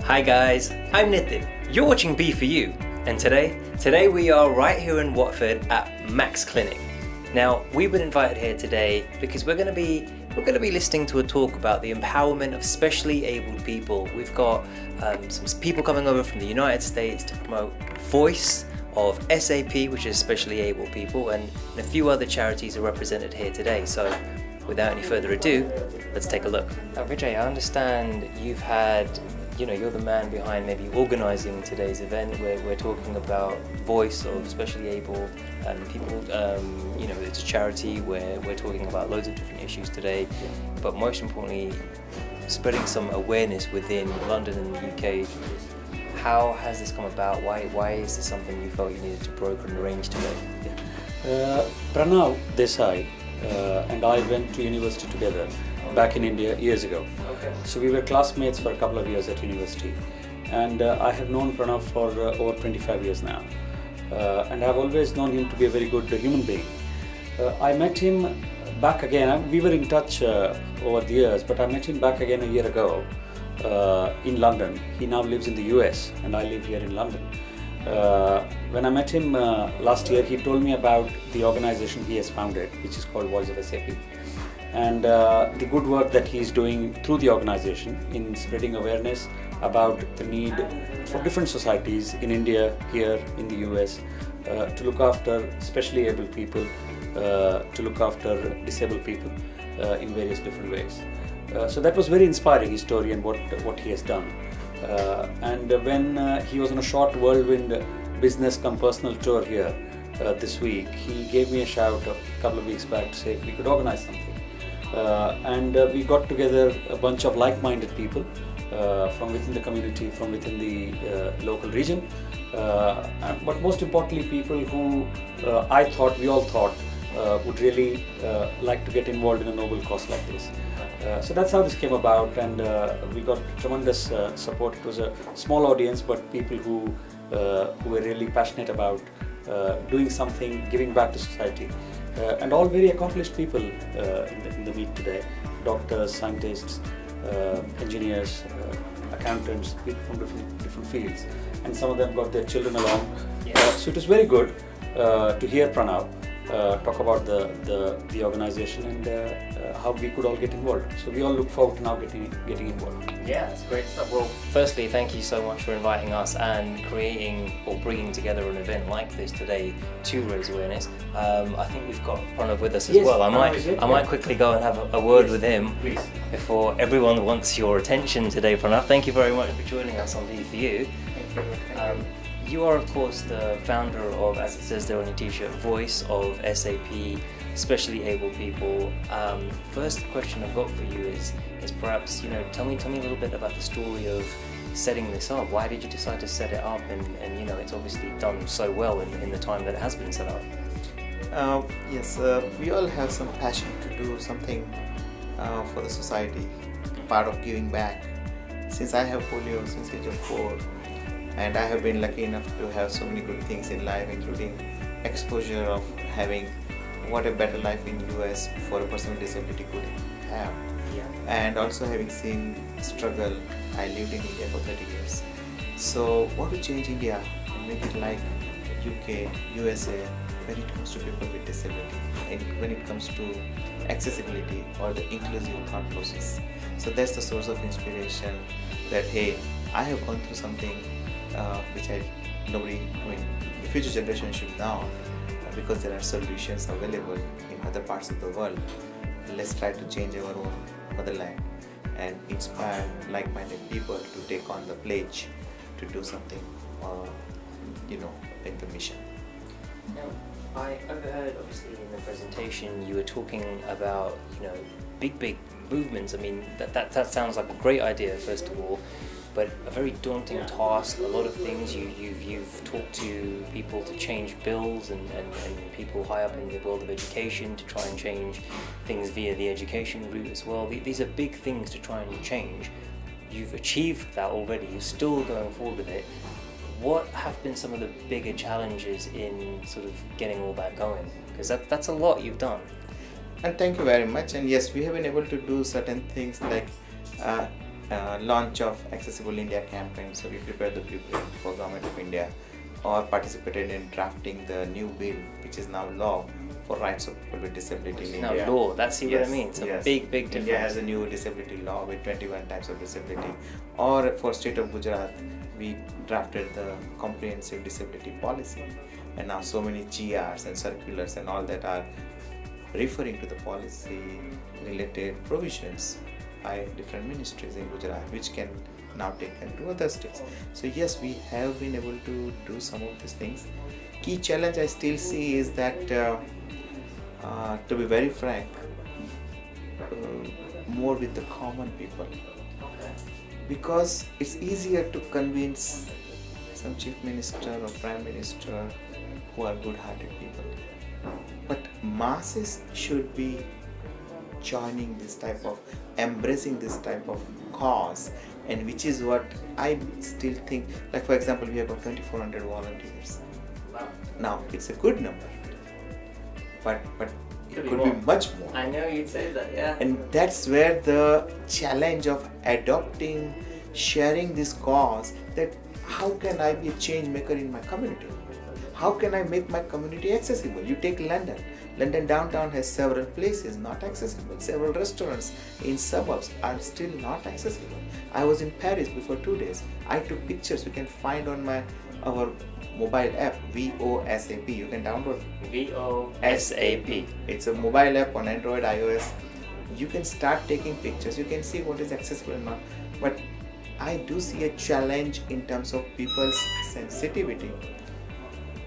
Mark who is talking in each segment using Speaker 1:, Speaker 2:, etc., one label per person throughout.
Speaker 1: Hi guys, I'm Nitin. You're watching B4U, and today we are right here in Watford at Max Clinic. Now, we've been invited here today because we're going to be listening to a talk about the empowerment of specially abled people. We've got some people coming over from the United States to promote Voice of SAP, which is specially abled people, and a few other charities are represented here today. So, without any further ado, let's take a look. Now, Vijay, I understand you've had, you're the man behind maybe organising today's event where we're talking about Voice of specially abled people. It's a charity where we're talking about loads of different issues today, but most importantly, spreading some awareness within London and the UK. How has this come about? Why is this something you felt you needed to broker and arrange today?
Speaker 2: Pranav Desai and I went to university together back in India years ago.
Speaker 1: Okay.
Speaker 2: So we were classmates for a couple of years at university, and I have known Pranav for over 25 years now, and I've always known him to be a very good human being. I met him back again. We were in touch over the years, but I met him back again a year ago in London. He now lives in the US and I live here in London. When I met him last year, he told me about the organization he has founded, which is called Voice of SAP, and the good work that he's doing through the organization in spreading awareness about the need for different societies in India, here in the US, to look after specially able people, to look after disabled people in various different ways. So that was very inspiring, his story and what he has done. And when he was on a short whirlwind business come personal tour here this week, he gave me a shout a couple of weeks back to say if we could organize something. And we got together a bunch of like-minded people from within the community, from within the local region, but most importantly people who we all thought would really like to get involved in a noble cause like this. So that's how this came about, and we got tremendous support. It was a small audience, but people who were really passionate about doing something, giving back to society, and all very accomplished people in the meet today: doctors, scientists, engineers, accountants, people from different fields, and some of them got their children along. So it was very good to hear Pranav talk about the organization and how we could all get involved. So we all look forward to now getting involved.
Speaker 1: Yeah, that's great stuff. Well, firstly, thank you so much for inviting us and creating or bringing together an event like this today to raise awareness. I think we've got Pranav with us as well. I might quickly go and have a word with him before everyone wants your attention today, Pranav. Thank you very much for joining us on V4U. You are, of course, the founder of, as it says there on your t-shirt, Voice of SAP, specially abled people. First question I've got for you is perhaps, tell me a little bit about the story of setting this up. Why did you decide to set it up? And it's obviously done so well in the time that it has been set up.
Speaker 3: Yes, we all have some passion to do something for the society, part of giving back. Since I have polio since age of 4, and I have been lucky enough to have so many good things in life, including exposure of having what a better life in US for a person with disability could have.
Speaker 1: Yeah.
Speaker 3: And also having seen struggle. I lived in India for 30 years. So want to change India and make it like UK, USA when it comes to people with disability and when it comes to accessibility or the inclusive thought process. So that's the source of inspiration that, hey, I have gone through something which the future generation should know, because there are solutions available in other parts of the world. Let's try to change our own motherland and inspire like-minded people to take on the pledge to do something, in the mission.
Speaker 1: Now, I overheard, obviously, in the presentation, you were talking about, big movements. I mean, that sounds like a great idea, first of all, but a very daunting task. A lot of things you've talked to people to change bills and people high up in the world of education to try and change things via the education route as well. These are big things to try and change. You've achieved that already. You're still going forward with it. What have been some of the bigger challenges in sort of getting all that going? Because that's a lot you've done.
Speaker 3: And thank you very much. And yes, we have been able to do certain things like launch of Accessible India campaign. So we prepared the blueprint for Government of India, or participated in drafting the new bill, which is now law for rights of people with disability in
Speaker 1: Now
Speaker 3: India.
Speaker 1: law, that's what I mean. It's a
Speaker 3: yes.
Speaker 1: big difference.
Speaker 3: India has a new disability law with 21 types of disability. Or for state of Gujarat, we drafted the comprehensive disability policy, and now so many GRs and circulars and all that are referring to the policy related provisions by different ministries in Gujarat, which can now taken to other states. So yes, we have been able to do some of these things. Key challenge I still see is that, to be very frank, more with the common people, because it's easier to convince some chief minister or prime minister who are good-hearted people, but masses should be joining this type of, embracing this type of cause, and which is what I still think. Like for example, we have got 2,400 volunteers. Now it's a good number, but it could be much more.
Speaker 1: I know you'd say that, yeah.
Speaker 3: And that's where the challenge of adopting, sharing this cause, that how can I be a change maker in my community? How can I make my community accessible? You take London. London downtown has several places not accessible. Several restaurants in suburbs are still not accessible. I was in Paris before 2 days. I took pictures. You can find on our mobile app, VoSAP. You can download
Speaker 1: VoSAP.
Speaker 3: It's a mobile app on Android, iOS. You can start taking pictures. You can see what is accessible and not. But I do see a challenge in terms of people's sensitivity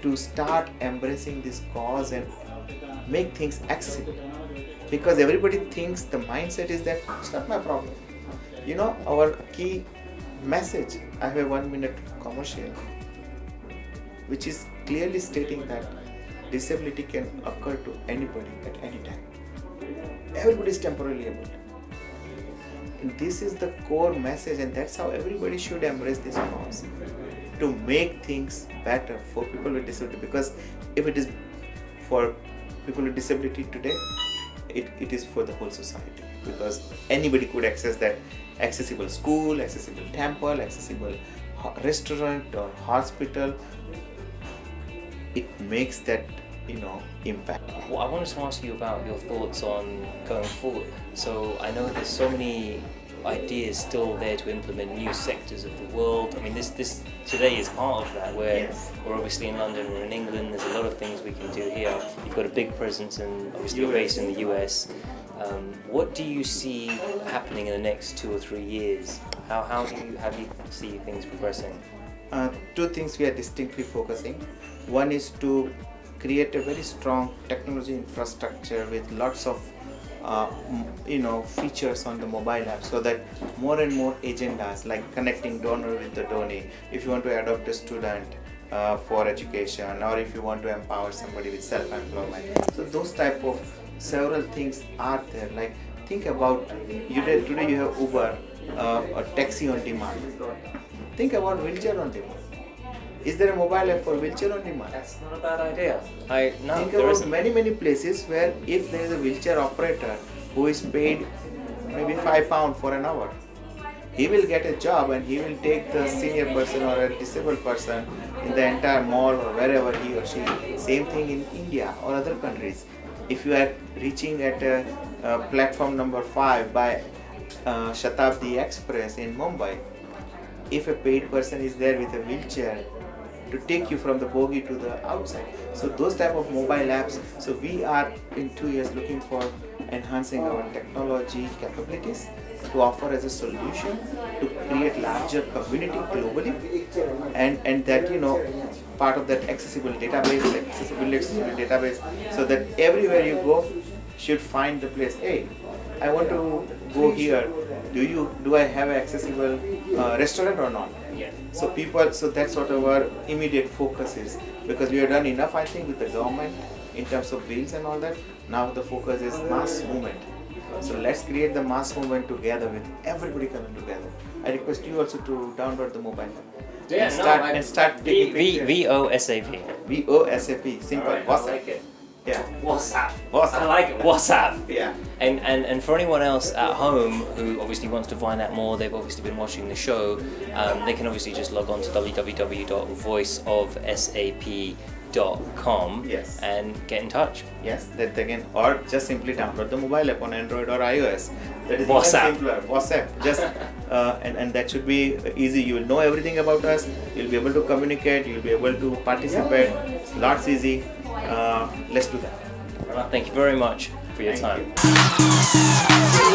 Speaker 3: to start embracing this cause and make things accessible, because everybody thinks, the mindset is that it's not my problem. You know, our key message, I have a 1 minute commercial which is clearly stating that disability can occur to anybody at any time. Everybody is temporarily able. And this is the core message, and that's how everybody should embrace this cause, to make things better for people with disability. Because if it is for people with disability today, it is for the whole society, because anybody could access that accessible school, accessible temple, accessible restaurant or hospital. It makes that, impact.
Speaker 1: Well, I wanted to ask you about your thoughts on going forward. So I know there's so many ideas still there to implement new sectors of the world. I mean, this today is part of that, where
Speaker 3: Yes.
Speaker 1: we're obviously in London, we're in England, there's a lot of things we can do here. You've got a big presence, and obviously you're based in the US. What do you see happening in the next 2 or 3 years? How do you see things progressing?
Speaker 3: Two things we are distinctly focusing. One is to create a very strong technology infrastructure with lots of features on the mobile app, so that more and more agendas, like connecting donor with the donee, if you want to adopt a student for education, or if you want to empower somebody with self-employment. So those type of several things are there. Like, think about, today you have Uber, a taxi on demand. Think about wheelchair on demand. Is there a mobile app for wheelchair on demand?
Speaker 1: That's not a bad idea. No,
Speaker 3: Think
Speaker 1: there
Speaker 3: about
Speaker 1: isn't.
Speaker 3: many places where if there is a wheelchair operator who is paid maybe £5 for an hour, he will get a job, and he will take the senior person or a disabled person in the entire mall or wherever he or she. Same thing in India or other countries. If you are reaching at platform number 5 by Shatabdi Express in Mumbai, if a paid person is there with a wheelchair to take you from the bogie to the outside. So those type of mobile apps. So we are in 2 years looking for enhancing our technology capabilities to offer as a solution to create larger community globally, and that part of that accessible database, like accessibility database, so that everywhere you go should find the place. Hey, I want to go here. Do I have an accessible restaurant or not?
Speaker 1: Yeah.
Speaker 3: So that's what our immediate focus is, because we have done enough, I think, with the government in terms of bills and all that. Now the focus is mass movement. So let's create the mass movement together, with everybody coming together. I request you also to download the mobile app.
Speaker 1: Yeah,
Speaker 3: and start taking pictures.
Speaker 1: VoSAP.
Speaker 3: VoSAP, simple.
Speaker 1: Alright, I
Speaker 3: WhatsApp.
Speaker 1: like it.
Speaker 3: Yeah.
Speaker 1: WhatsApp.
Speaker 3: WhatsApp.
Speaker 1: I like it. WhatsApp.
Speaker 3: Yeah.
Speaker 1: And for anyone else at home who obviously wants to find out more, they've obviously been watching the show, they can obviously just log on to www.voiceofsap.com
Speaker 3: Yes.
Speaker 1: and get in touch.
Speaker 3: Yes, that again, or just simply download the mobile app on Android or iOS. That is
Speaker 1: WhatsApp.
Speaker 3: even simpler. WhatsApp. Just and that should be easy. You will know everything about us. You'll be able to communicate. You'll be able to participate. It's lots easy. Let's do that.
Speaker 1: Thank you very much for your
Speaker 3: Thank
Speaker 1: time.
Speaker 3: you.